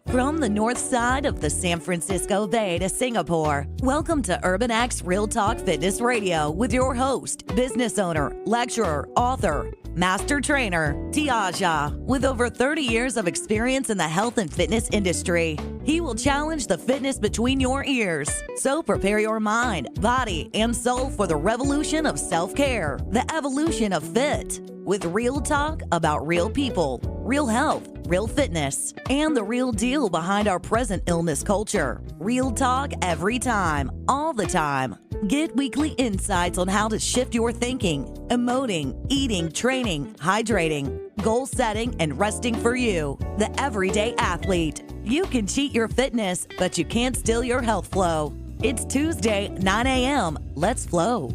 From the north side of the San Francisco Bay to Singapore, welcome to Urban X Real Talk Fitness Radio with your host, business owner, lecturer, author, master trainer, Tiaja. With over 30 years of experience in the health and fitness industry, he will challenge the fitness between your ears. So prepare your mind, body, and soul for the revolution of self-care, the evolution of fit, with real talk about real people, real health, real fitness, and the real deal behind our present illness culture. Real talk every time, all the time. Get weekly insights on how to shift your thinking, emoting, eating, training, hydrating, goal setting, and resting for you, the everyday athlete. You can cheat your fitness, but you can't steal your health flow. It's Tuesday, 9 a.m. Let's flow.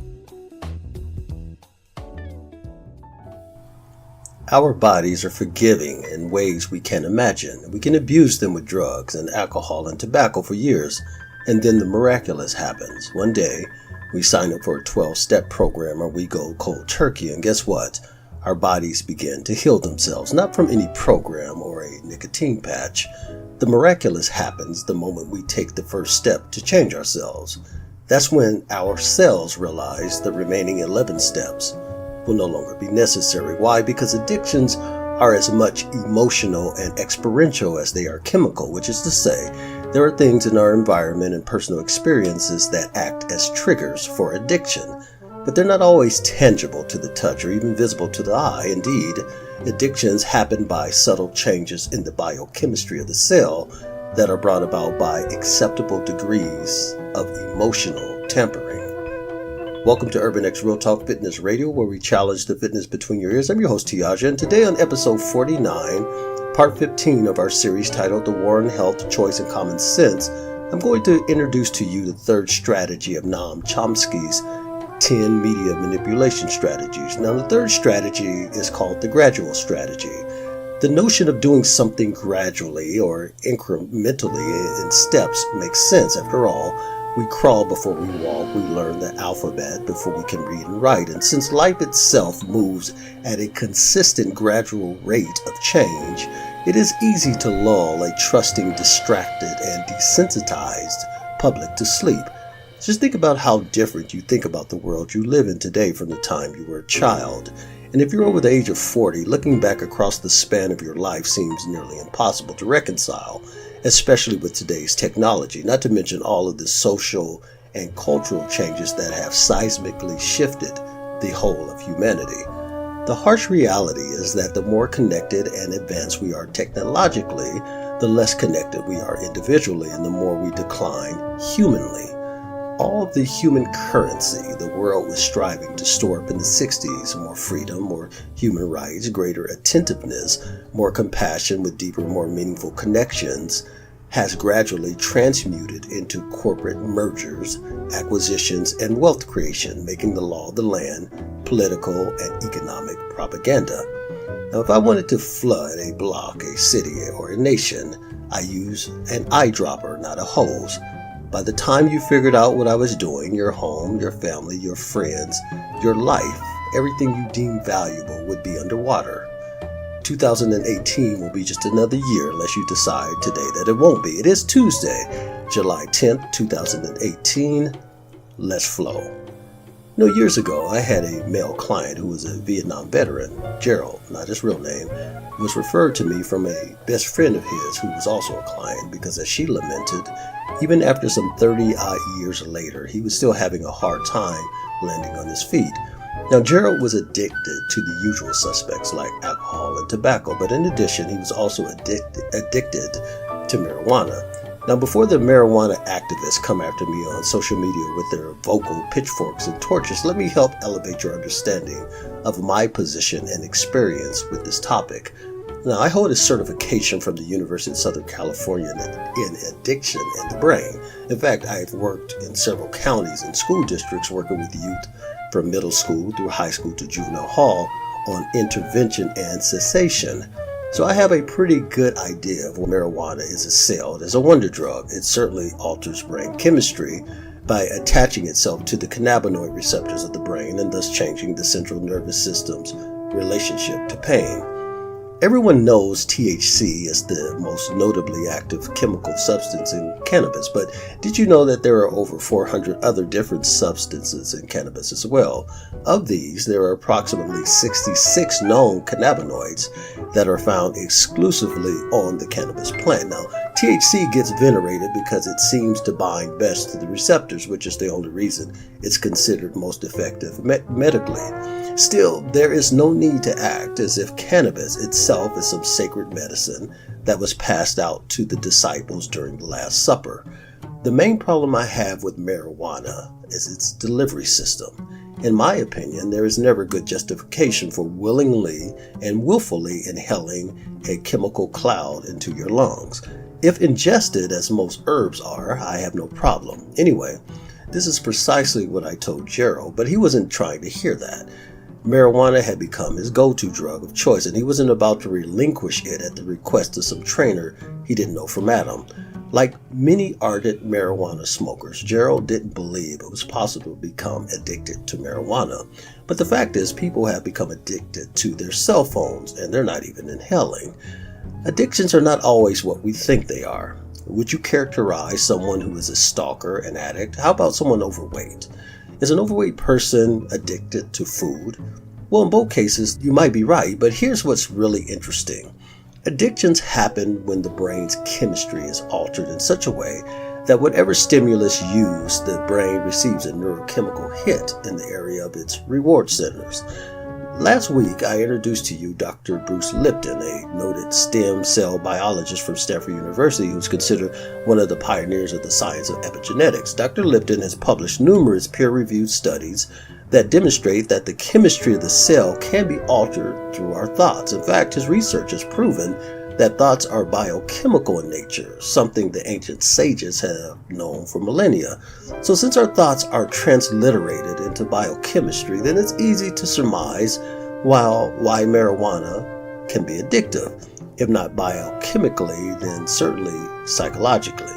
Our bodies are forgiving in ways we can't imagine. We can abuse them with drugs and alcohol and tobacco for years, and then the miraculous happens. One day, we sign up for a 12-step program or we go cold turkey, and guess what? Our bodies begin to heal themselves, not from any program or a nicotine patch. The miraculous happens the moment we take the first step to change ourselves. That's when our cells realize the remaining 11 steps will no longer be necessary. Why? Because addictions are as much emotional and experiential as they are chemical, which is to say, there are things in our environment and personal experiences that act as triggers for addiction, but they're not always tangible to the touch or even visible to the eye. Indeed, addictions happen by subtle changes in the biochemistry of the cell that are brought about by acceptable degrees of emotional tampering. Welcome to Urban X Real Talk Fitness Radio, where we challenge the fitness between your ears. I'm your host, Tiaja, and today on episode 49, part 15 of our series titled The War on Health, Choice, and Common Sense, I'm going to introduce to you the third strategy of Noam Chomsky's 10 media manipulation strategies. Now, the third strategy is called the Gradual strategy. The notion of doing something gradually or incrementally in steps makes sense. After all, we crawl before we walk, we learn the alphabet before we can read and write. And since life itself moves at a consistent gradual rate of change, it is easy to lull a trusting, distracted, and desensitized public to sleep. Just think about how different you think about the world you live in today from the time you were a child. And if you're over the age of 40, looking back across the span of your life seems nearly impossible to reconcile, especially with today's technology, not to mention all of the social and cultural changes that have seismically shifted the whole of humanity. The harsh reality is that the more connected and advanced we are technologically, the less connected we are individually, and the more we decline humanly. All of the human currency the world was striving to store up in the 60s, more freedom, more human rights, greater attentiveness, more compassion with deeper, more meaningful connections, has gradually transmuted into corporate mergers, acquisitions, and wealth creation, making the law of the land political and economic propaganda. Now, if I wanted to flood a block, a city, or a nation, I use an eyedropper, not a hose. By the time you figured out what I was doing, your home, your family, your friends, your life, everything you deem valuable would be underwater. 2018 will be just another year unless you decide today that it won't be. It is Tuesday, July 10th, 2018. Let's flow. Years ago, I had a male client who was a Vietnam veteran. Gerald, not his real name, was referred to me from a best friend of his who was also a client because, as she lamented, even after some 30-odd years later, he was still having a hard time landing on his feet. Now, Gerald was addicted to the usual suspects like alcohol and tobacco, but in addition, he was also addicted to marijuana. Now, before the marijuana activists come after me on social media with their vocal pitchforks and torches, let me help elevate your understanding of my position and experience with this topic. Now, I hold a certification from the University of Southern California in addiction and the brain. In fact, I have worked in several counties and school districts working with youth from middle school through high school to juvenile hall on intervention and cessation. So I have a pretty good idea of what marijuana is assailed as a wonder drug. It certainly alters brain chemistry by attaching itself to the cannabinoid receptors of the brain and thus changing the central nervous system's relationship to pain. Everyone knows THC is the most notably active chemical substance in cannabis, but did you know that there are over 400 other different substances in cannabis as well? Of these, there are approximately 66 known cannabinoids that are found exclusively on the cannabis plant. Now, THC gets venerated because it seems to bind best to the receptors, which is the only reason it's considered most effective medically. Still, there is no need to act as if cannabis itself is some sacred medicine that was passed out to the disciples during the Last Supper. The main problem I have with marijuana is its delivery system. In my opinion, there is never good justification for willingly and willfully inhaling a chemical cloud into your lungs. If ingested, as most herbs are, I have no problem. Anyway, this is precisely what I told Gerald, but he wasn't trying to hear that. Marijuana had become his go-to drug of choice, and he wasn't about to relinquish it at the request of some trainer he didn't know from Adam. Like many ardent marijuana smokers, Gerald didn't believe it was possible to become addicted to marijuana. But the fact is, people have become addicted to their cell phones, and they're not even inhaling. Addictions are not always what we think they are. Would you characterize someone who is a stalker an addict? How about someone overweight? Is an overweight person addicted to food? Well, in both cases, you might be right, but here's what's really interesting. Addictions happen when the brain's chemistry is altered in such a way that whatever stimulus used, the brain receives a neurochemical hit in the area of its reward centers. Last week, I introduced to you Dr. Bruce Lipton, a noted stem cell biologist from Stanford University who's considered one of the pioneers of the science of epigenetics. Dr. Lipton has published numerous peer-reviewed studies that demonstrate that the chemistry of the cell can be altered through our thoughts. In fact, his research has proven that thoughts are biochemical in nature, something the ancient sages have known for millennia. So since our thoughts are transliterated into biochemistry, then it's easy to surmise why marijuana can be addictive. If not biochemically, then certainly psychologically.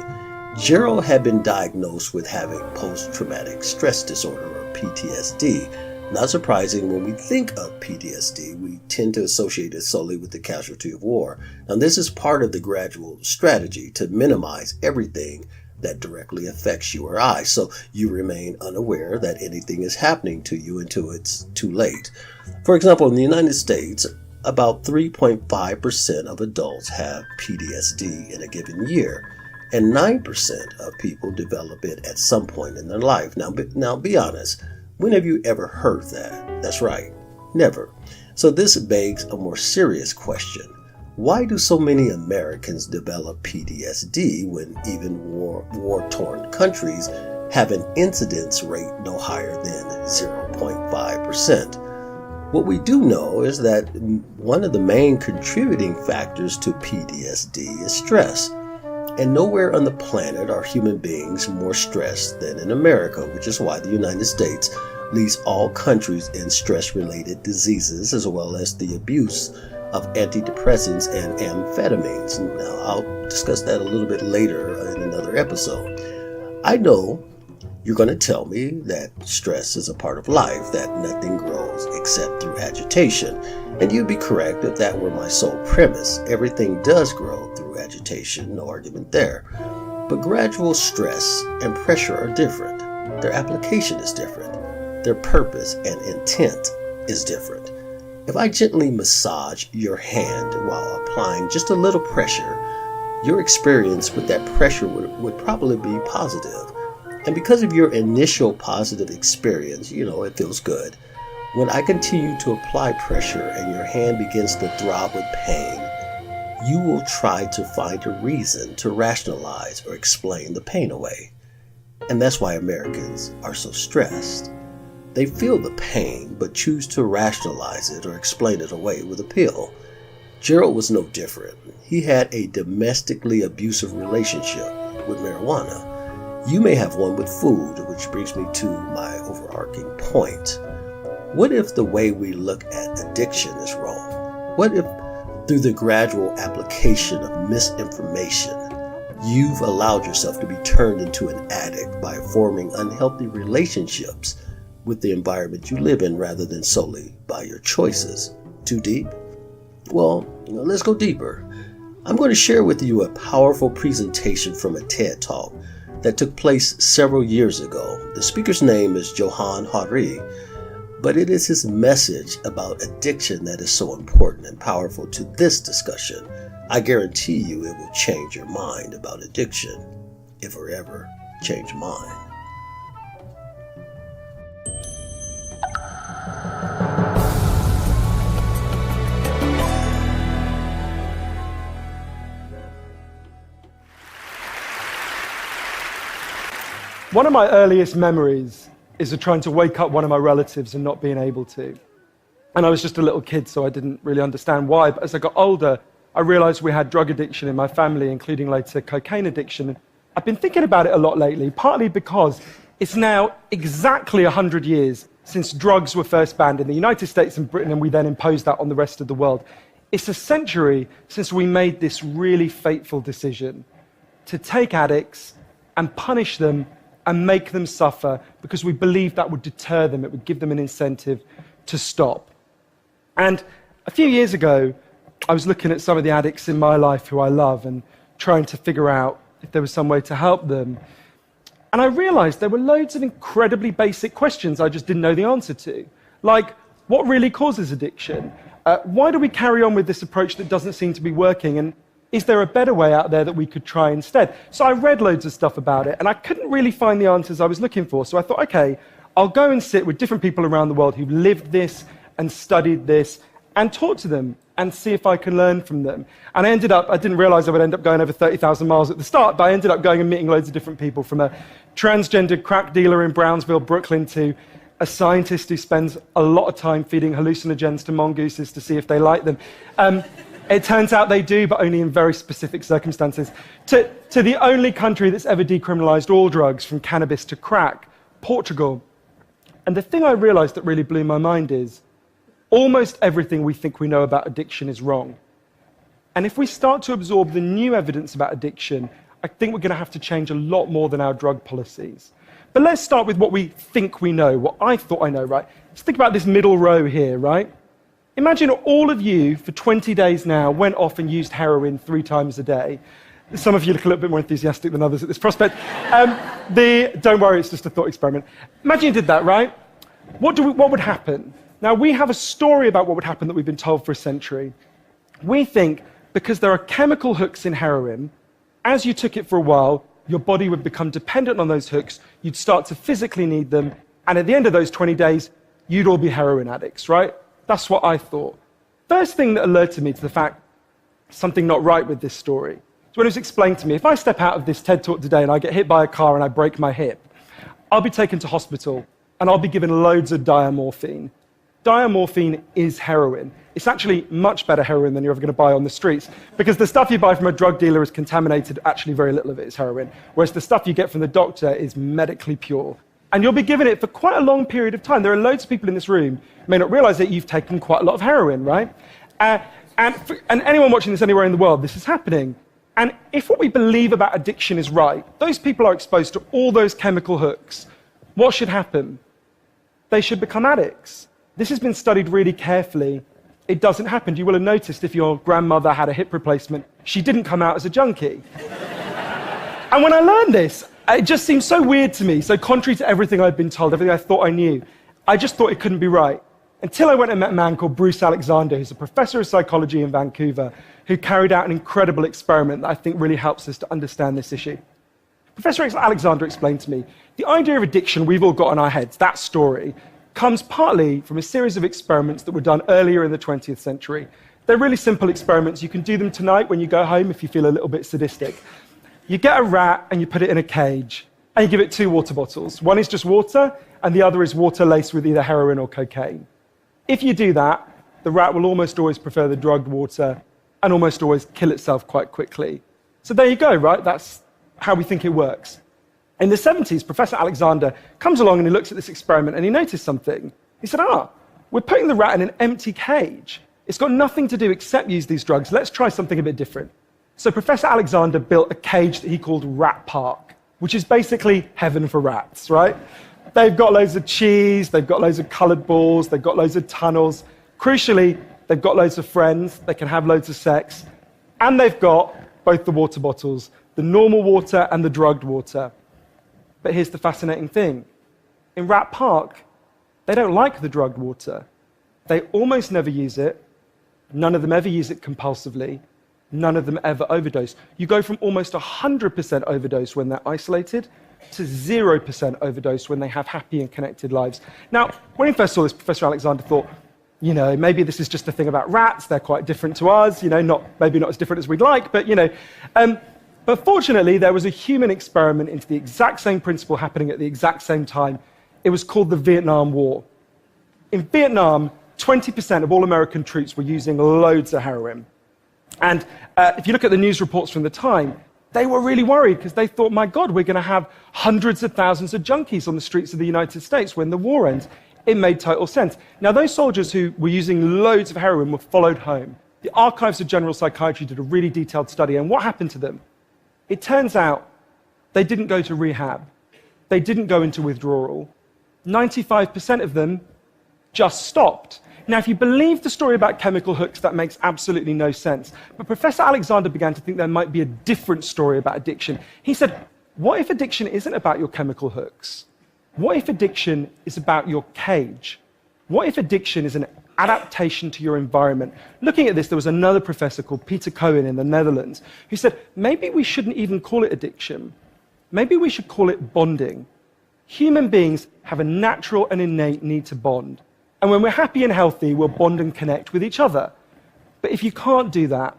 Gerald had been diagnosed with having post-traumatic stress disorder, or PTSD. Not surprising, when we think of PTSD, we tend to associate it solely with the casualty of war. Now, this is part of the gradual strategy to minimize everything that directly affects you or I, so you remain unaware that anything is happening to you until it's too late. For example, in the United States, about 3.5% of adults have PTSD in a given year, and 9% of people develop it at some point in their life. Now be honest. When have you ever heard that? That's right, never. So this begs a more serious question. Why do so many Americans develop PTSD when even war-torn countries have an incidence rate no higher than 0.5%? What we do know is that one of the main contributing factors to PTSD is stress. And nowhere on the planet are human beings more stressed than in America, which is why the United States leads all countries in stress-related diseases, as well as the abuse of antidepressants and amphetamines. Now, I'll discuss that a little bit later in another episode. I know you're going to tell me that stress is a part of life, that nothing grows except through agitation. And you'd be correct if that were my sole premise. Everything does grow through agitation, no argument there. But gradual stress and pressure are different. Their application is different. Their purpose and intent is different. If I gently massage your hand while applying just a little pressure, your experience with that pressure would probably be positive. And because of your initial positive experience, it feels good. When I continue to apply pressure and your hand begins to throb with pain, you will try to find a reason to rationalize or explain the pain away. And that's why Americans are so stressed. They feel the pain, but choose to rationalize it or explain it away with a pill. Gerald was no different. He had a domestically abusive relationship with marijuana. You may have one with food, which brings me to my overarching point. What if the way we look at addiction is wrong? What if, through the gradual application of misinformation, you've allowed yourself to be turned into an addict by forming unhealthy relationships with the environment you live in rather than solely by your choices? Too deep? Well, let's go deeper. I'm going to share with you a powerful presentation from a TED Talk that took place several years ago. The speaker's name is Johan Hari, but it is his message about addiction that is so important and powerful to this discussion. I guarantee you it will change your mind about addiction, if it ever changed mine. One of my earliest memories is of trying to wake up one of my relatives and not being able to. And I was just a little kid, so I didn't really understand why. But as I got older, I realized we had drug addiction in my family, including later cocaine addiction. I've been thinking about it a lot lately, partly because it's now exactly 100 years since drugs were first banned in the United States and Britain, and we then imposed that on the rest of the world. It's a century since we made this really fateful decision to take addicts and punish them and make them suffer because we believed that would deter them, it would give them an incentive to stop. And a few years ago, I was looking at some of the addicts in my life who I love and trying to figure out if there was some way to help them. And I realized there were loads of incredibly basic questions I just didn't know the answer to. Like, what really causes addiction? Why do we carry on with this approach that doesn't seem to be working? And is there a better way out there that we could try instead? So I read loads of stuff about it, and I couldn't really find the answers I was looking for. So I thought, okay, I'll go and sit with different people around the world who've lived this and studied this and talk to them and see if I can learn from them. And I didn't realize I would end up going over 30,000 miles at the start, but I ended up going and meeting loads of different people, from a transgender crack dealer in Brownsville, Brooklyn, to a scientist who spends a lot of time feeding hallucinogens to mongooses to see if they like them. It turns out they do, but only in very specific circumstances. To the only country that's ever decriminalized all drugs, from cannabis to crack, Portugal. And the thing I realized that really blew my mind is almost everything we think we know about addiction is wrong. And if we start to absorb the new evidence about addiction, I think we're going to have to change a lot more than our drug policies. But let's start with what we think we know, what I thought I know, right? Let's think about this middle row here, right? Imagine all of you, for 20 days now, went off and used heroin 3 times a day. Some of you look a little bit more enthusiastic than others at this prospect. Don't worry, it's just a thought experiment. Imagine you did that, right? What would happen? Now, we have a story about what would happen that we've been told for a century. We think because there are chemical hooks in heroin, as you took it for a while, your body would become dependent on those hooks, you'd start to physically need them, and at the end of those 20 days, you'd all be heroin addicts, right? That's what I thought. First thing that alerted me to the fact something not right with this story is when it was explained to me, if I step out of this TED Talk today and I get hit by a car and I break my hip, I'll be taken to hospital and I'll be given loads of diamorphine. Diamorphine is heroin. It's actually much better heroin than you're ever going to buy on the streets, because the stuff you buy from a drug dealer is contaminated, actually very little of it is heroin, whereas the stuff you get from the doctor is medically pure. And you'll be given it for quite a long period of time. There are loads of people in this room who may not realize that you've taken quite a lot of heroin, right? And anyone watching this anywhere in the world, this is happening. And if what we believe about addiction is right, those people are exposed to all those chemical hooks. What should happen? They should become addicts. This has been studied really carefully. It doesn't happen. You will have noticed if your grandmother had a hip replacement, she didn't come out as a junkie. And when I learned this, it just seemed so weird to me, so contrary to everything I'd been told, everything I thought I knew. I just thought it couldn't be right. Until I went and met a man called Bruce Alexander, who's a professor of psychology in Vancouver, who carried out an incredible experiment that I think really helps us to understand this issue. Professor Alexander explained to me, the idea of addiction we've all got in our heads, that story, comes partly from a series of experiments that were done earlier in the 20th century. They're really simple experiments. You can do them tonight when you go home if you feel a little bit sadistic. You get a rat and you put it in a cage, and you give it 2 water bottles. One is just water, and the other is water laced with either heroin or cocaine. If you do that, the rat will almost always prefer the drugged water and almost always kill itself quite quickly. So there you go, right? That's how we think it works. In the 70s, Professor Alexander comes along and he looks at this experiment and he noticed something. He said, we're putting the rat in an empty cage. It's got nothing to do except use these drugs. Let's try something a bit different. So Professor Alexander built a cage that he called Rat Park, which is basically heaven for rats, right? They've got loads of cheese, they've got loads of colored balls, they've got loads of tunnels. Crucially, they've got loads of friends, they can have loads of sex, and they've got both the water bottles, the normal water and the drugged water. But here's the fascinating thing. In Rat Park, they don't like the drugged water. They almost never use it. None of them ever use it compulsively. None of them ever overdose. You go from almost 100% overdose when they're isolated to 0% overdose when they have happy and connected lives. Now, when he first saw this, Professor Alexander thought, maybe this is just a thing about rats. They're quite different to us, maybe not as different as we'd like, but, But fortunately, there was a human experiment into the exact same principle happening at the exact same time. It was called the Vietnam War. In Vietnam, 20% of all American troops were using loads of heroin. And if you look at the news reports from the time, they were really worried because they thought, my God, we're going to have hundreds of thousands of junkies on the streets of the United States when the war ends. It made total sense. Now, those soldiers who were using loads of heroin were followed home. The Archives of General Psychiatry did a really detailed study, and what happened to them? It turns out they didn't go to rehab. They didn't go into withdrawal. 95% of them just stopped. Now, if you believe the story about chemical hooks, that makes absolutely no sense. But Professor Alexander began to think there might be a different story about addiction. He said, what if addiction isn't about your chemical hooks? What if addiction is about your cage? What if addiction is an adaptation to your environment? Looking at this, there was another professor called Peter Cohen in the Netherlands who said, maybe we shouldn't even call it addiction. Maybe we should call it bonding. Human beings have a natural and innate need to bond. And when we're happy and healthy, we'll bond and connect with each other. But if you can't do that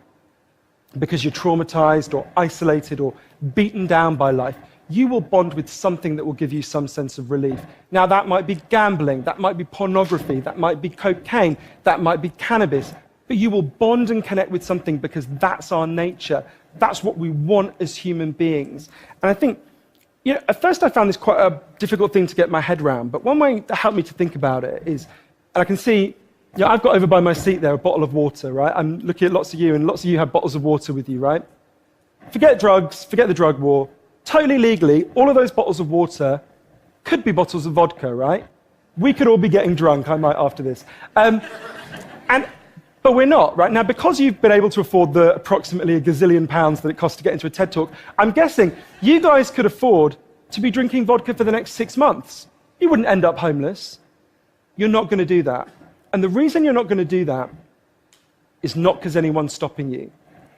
because you're traumatized or isolated or beaten down by life, you will bond with something that will give you some sense of relief. Now, that might be gambling, that might be pornography, that might be cocaine, that might be cannabis, but you will bond and connect with something because that's our nature. That's what we want as human beings. And I think, at first I found this quite a difficult thing to get my head around, but one way that helped me to think about it is, and I can see, I've got over by my seat there a bottle of water, right? I'm looking at lots of you, and lots of you have bottles of water with you, right? Forget drugs, forget the drug war. Totally legally, all of those bottles of water could be bottles of vodka, right? We could all be getting drunk, I might after this. But we're not, right? Now, because you've been able to afford the approximately a gazillion pounds that it costs to get into a TED Talk, I'm guessing you guys could afford to be drinking vodka for the next 6 months. You wouldn't end up homeless. You're not going to do that. And the reason you're not going to do that is not because anyone's stopping you.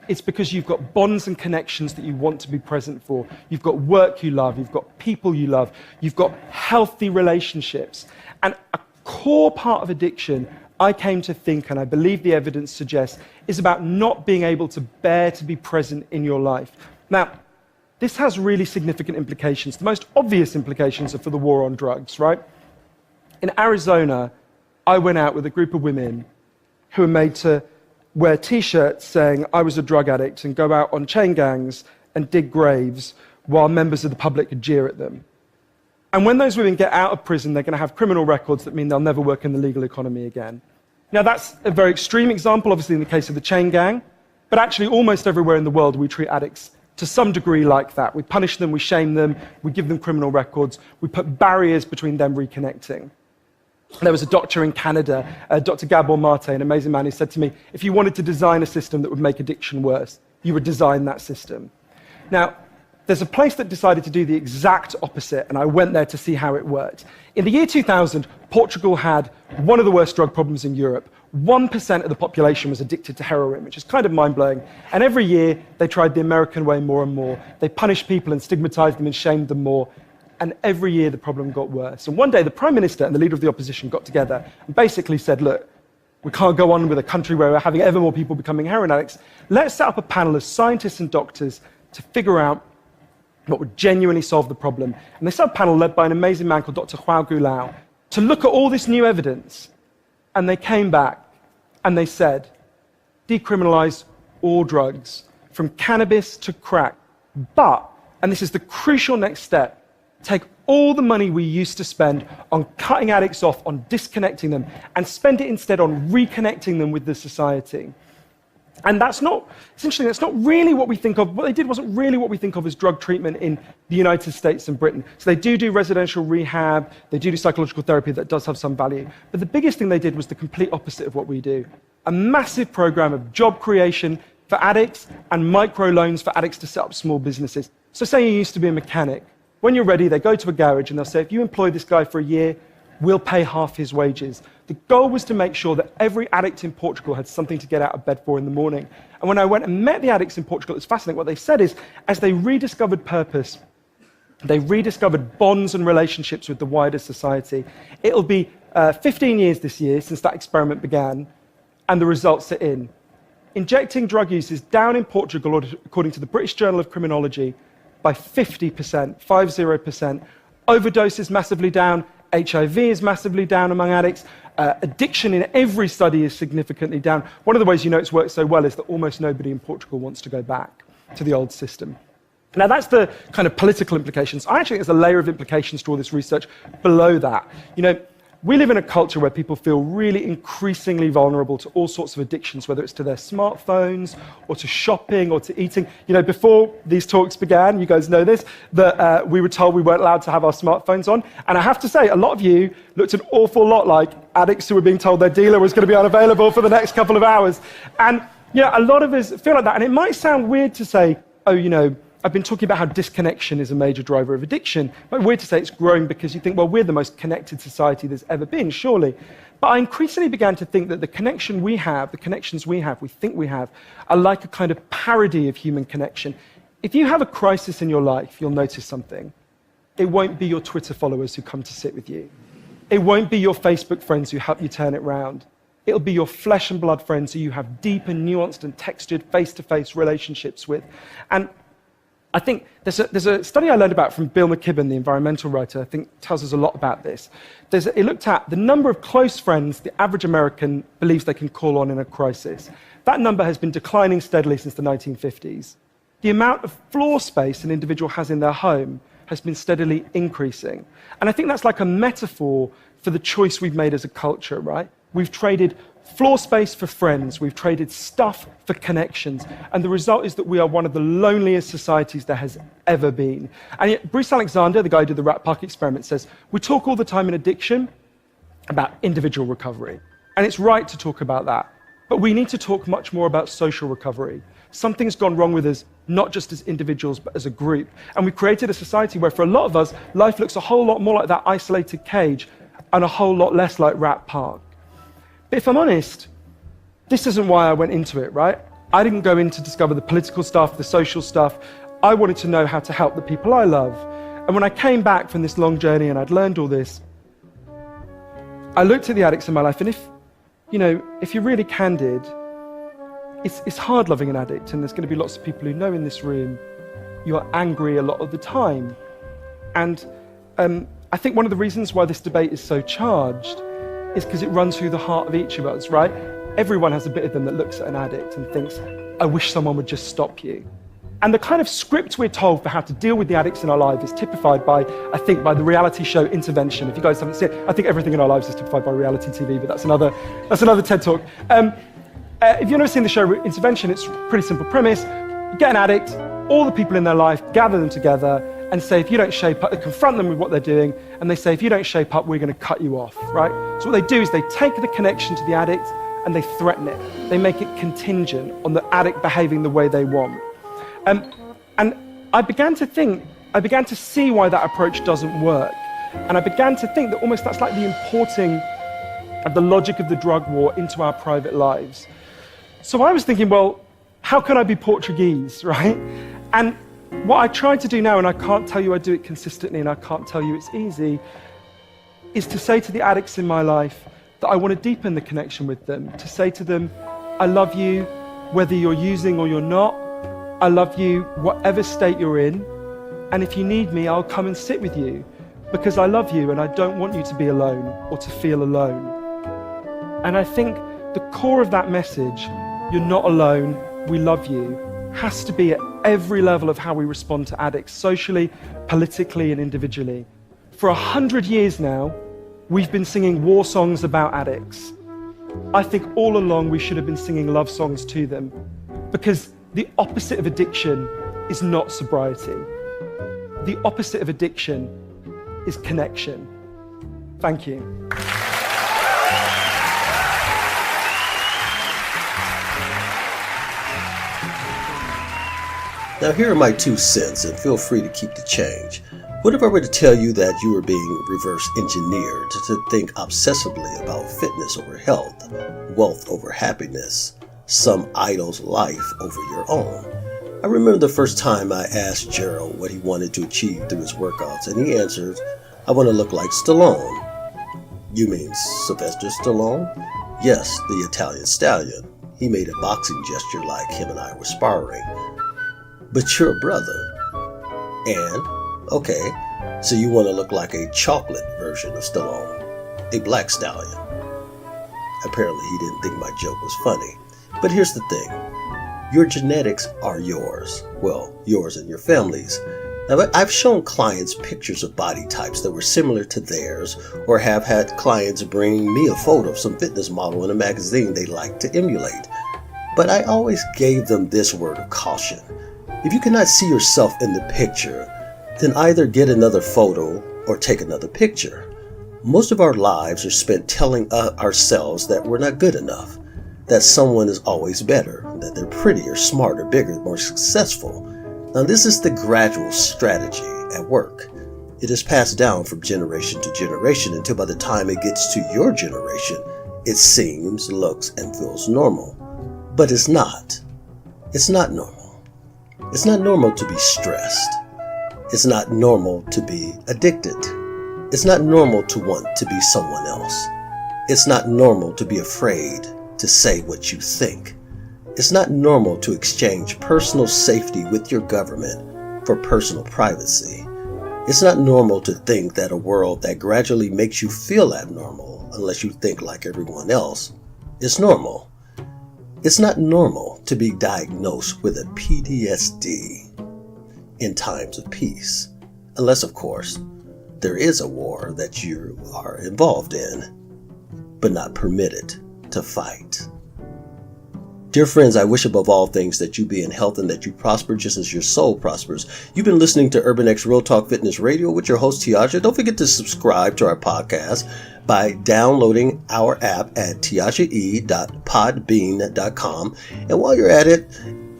It's because you've got bonds and connections that you want to be present for. You've got work you love. You've got people you love. You've got healthy relationships. And a core part of addiction, I came to think, and I believe the evidence suggests, is about not being able to bear to be present in your life. Now, this has really significant implications. The most obvious implications are for the war on drugs, right? In Arizona, I went out with a group of women who were made to wear T-shirts saying I was a drug addict and go out on chain gangs and dig graves while members of the public could jeer at them. And when those women get out of prison, they're going to have criminal records that mean they'll never work in the legal economy again. Now, that's a very extreme example, obviously, in the case of the chain gang, but actually almost everywhere in the world we treat addicts to some degree like that. We punish them, we shame them, we give them criminal records, we put barriers between them reconnecting. There was a doctor in Canada, Dr. Gabor Mate, an amazing man, who said to me, if you wanted to design a system that would make addiction worse, you would design that system. Now, there's a place that decided to do the exact opposite, and I went there to see how it worked. In the year 2000, Portugal had one of the worst drug problems in Europe. 1% of the population was addicted to heroin, which is kind of mind-blowing. And every year, they tried the American way more and more. They punished people and stigmatized them and shamed them more. And every year, the problem got worse. And one day, the Prime Minister and the leader of the opposition got together and basically said, look, we can't go on with a country where we're having ever more people becoming heroin addicts. Let's set up a panel of scientists and doctors to figure out what would genuinely solve the problem. And they set up a panel led by an amazing man called Dr. Huao Gulao to look at all this new evidence. And they came back and they said, decriminalize all drugs, from cannabis to crack. But, and this is the crucial next step, take all the money we used to spend on cutting addicts off, on disconnecting them, and spend it instead on reconnecting them with the society. And it's interesting, that's not really what we think of. What they did wasn't really what we think of as drug treatment in the United States and Britain. So they do residential rehab, they do psychological therapy that does have some value. But the biggest thing they did was the complete opposite of what we do. A massive program of job creation for addicts and microloans for addicts to set up small businesses. So say you used to be a mechanic. When you're ready, they go to a garage and they'll say, if you employ this guy for a year, we'll pay half his wages. The goal was to make sure that every addict in Portugal had something to get out of bed for in the morning. And when I went and met the addicts in Portugal, it's fascinating. What they said is, as they rediscovered purpose, they rediscovered bonds and relationships with the wider society. It'll be 15 years this year since that experiment began, and the results are in. Injecting drug use is down in Portugal, according to the British Journal of Criminology, by 50%, 50%. Overdose is massively down. HIV is massively down among addicts. Addiction in every study is significantly down. One of the ways you know it's worked so well is that almost nobody in Portugal wants to go back to the old system. Now, that's the kind of political implications. I actually think there's a layer of implications to all this research below that. You know, we live in a culture where people feel really increasingly vulnerable to all sorts of addictions, whether it's to their smartphones or to shopping or to eating. You know, before these talks began, you guys know this, that we were told we weren't allowed to have our smartphones on. And I have to say, a lot of you looked an awful lot like addicts who were being told their dealer was going to be unavailable for the next couple of hours. And, yeah, a lot of us feel like that. And it might sound weird to say, oh, you know, I've been talking about how disconnection is a major driver of addiction. But weird to say it's growing because you think, well, we're the most connected society there's ever been, surely. But I increasingly began to think that the connections we have, we think we have, are like a kind of parody of human connection. If you have a crisis in your life, you'll notice something. It won't be your Twitter followers who come to sit with you. It won't be your Facebook friends who help you turn it round. It'll be your flesh and blood friends who you have deep and nuanced and textured face-to-face relationships with. And I think there's a study I learned about from Bill McKibben, the environmental writer, I think tells us a lot about this. It looked at the number of close friends the average American believes they can call on in a crisis. That number has been declining steadily since the 1950s. The amount of floor space an individual has in their home has been steadily increasing. And I think that's like a metaphor for the choice we've made as a culture, right? We've traded floor space for friends, we've traded stuff for connections, and the result is that we are one of the loneliest societies there has ever been. And yet, Bruce Alexander, the guy who did the Rat Park experiment, says, we talk all the time in addiction about individual recovery, and it's right to talk about that, but we need to talk much more about social recovery. Something's gone wrong with us, not just as individuals, but as a group, and we've created a society where, for a lot of us, life looks a whole lot more like that isolated cage and a whole lot less like Rat Park. But if I'm honest, this isn't why I went into it, right? I didn't go in to discover the political stuff, the social stuff. I wanted to know how to help the people I love. And when I came back from this long journey and I'd learned all this, I looked at the addicts in my life, and if you're really candid, it's hard loving an addict, and there's going to be lots of people who know in this room you're angry a lot of the time. And I think one of the reasons why this debate is so charged is because it runs through the heart of each of us, right? Everyone has a bit of them that looks at an addict and thinks, I wish someone would just stop you. And the kind of script we're told for how to deal with the addicts in our lives is typified by the reality show Intervention. If you guys haven't seen it, I think everything in our lives is typified by reality TV, but that's another TED Talk. If you've never seen the show Intervention, it's a pretty simple premise. You get an addict, all the people in their life, gather them together, and say, if you don't shape up, they confront them with what they're doing, and they say, if you don't shape up, we're going to cut you off, right? So what they do is they take the connection to the addict and they threaten it. They make it contingent on the addict behaving the way they want. And I began to see why that approach doesn't work. And I began to think that almost that's like the importing of the logic of the drug war into our private lives. So I was thinking, well, how can I be Portuguese, right? And what I try to do now, and I can't tell you I do it consistently, and I can't tell you it's easy, is to say to the addicts in my life that I want to deepen the connection with them, to say to them, I love you whether you're using or you're not. I love you whatever state you're in, and if you need me, I'll come and sit with you, because I love you and I don't want you to be alone or to feel alone. And I think the core of that message, you're not alone, we love you, has to be at every level of how we respond to addicts, socially, politically, and individually. For 100 years now, we've been singing war songs about addicts. I think all along we should have been singing love songs to them, because the opposite of addiction is not sobriety. The opposite of addiction is connection. Thank you. Now here are my 2 cents, and feel free to keep the change. What if I were to tell you that you were being reverse engineered to think obsessively about fitness over health, wealth over happiness, some idol's life over your own? I remember the first time I asked Gerald what he wanted to achieve through his workouts, and he answered, "I want to look like Stallone." "You mean Sylvester Stallone?" "Yes, the Italian stallion." He made a boxing gesture like him and I were sparring. "But you're a brother." "And? Okay, so you want to look like a chocolate version of Stallone, a black stallion." Apparently he didn't think my joke was funny. But here's the thing. Your genetics are yours. Well, yours and your family's. Now, I've shown clients pictures of body types that were similar to theirs, or have had clients bring me a photo of some fitness model in a magazine they like to emulate. But I always gave them this word of caution. If you cannot see yourself in the picture, then either get another photo or take another picture. Most of our lives are spent telling ourselves that we're not good enough, that someone is always better, that they're prettier, smarter, bigger, more successful. Now this is the gradual strategy at work. It is passed down from generation to generation until by the time it gets to your generation, it seems, looks, and feels normal. But it's not. It's not normal. It's not normal to be stressed. It's not normal to be addicted. It's not normal to want to be someone else. It's not normal to be afraid to say what you think. It's not normal to exchange personal safety with your government for personal privacy. It's not normal to think that a world that gradually makes you feel abnormal, unless you think like everyone else, is normal. It's not normal to be diagnosed with a PTSD in times of peace, unless, of course, there is a war that you are involved in, but not permitted to fight. Dear friends, I wish above all things that you be in health and that you prosper just as your soul prospers. You've been listening to Urban X Real Talk Fitness Radio with your host, Tiaja. Don't forget to subscribe to our podcast by downloading our app at tiajae.podbean.com. And while you're at it,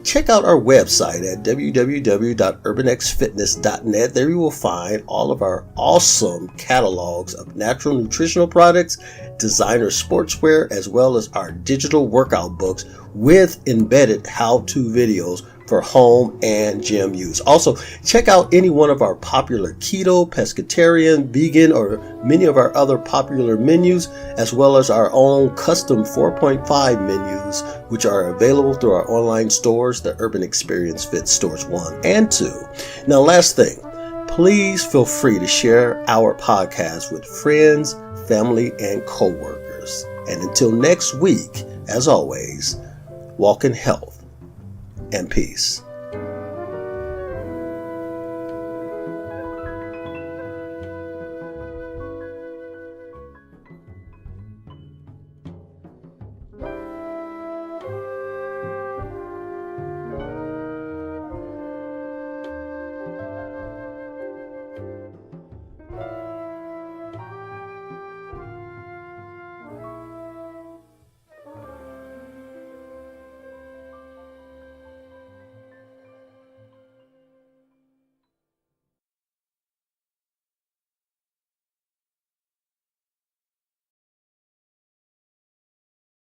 check out our website at www.urbanxfitness.net. There you will find all of our awesome catalogs of natural nutritional products, designer sportswear, as well as our digital workout books with embedded how-to videos for home and gym use. Also, check out any one of our popular keto, pescatarian, vegan, or many of our other popular menus, as well as our own custom 4.5 menus, which are available through our online stores, the Urban Experience Fit Stores 1 and 2. Now, last thing, please feel free to share our podcast with friends, family, and co-workers. And until next week, as always, walk in health and peace.